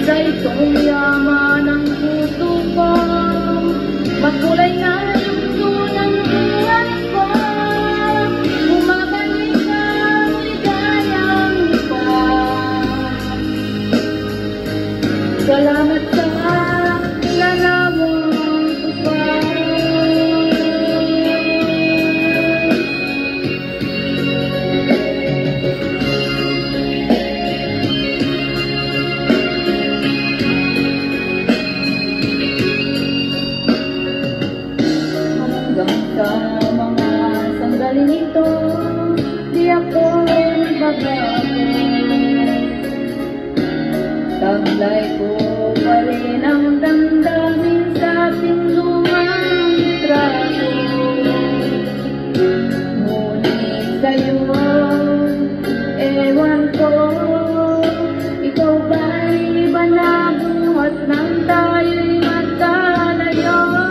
Sa itong yaman ng puso ko, makulay na yung tunang buhay ko. Bumabalik ang ligayang iba. Salamat sa lalamang tupad. Sa mga sanggaling ito, di ako nagbabago. Taglay ko pa rin ang damdamin sa ating lumang trato. Ngunit sa'yo, ewan ko, ikaw ba'y iba na buhat ng tayo'y magkalayo?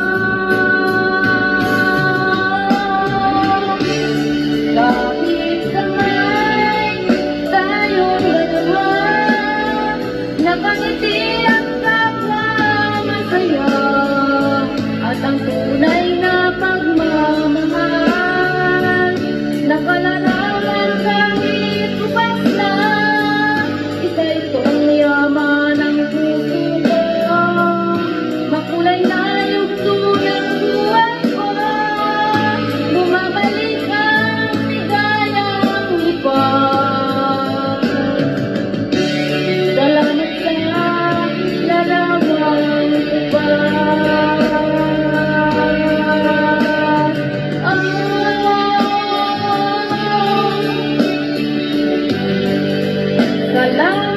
Kahit kamay tayong dalawa, napangiti ang kapwa masaya, at ang tunay na pagmamahal nakalarawan kahit upas na. Isa itong yaman ng puso ko, makulay na yung tunang buhay ko. Bumabalik ang ligayang iba. Salamat sa lalamang tupad. Salamat.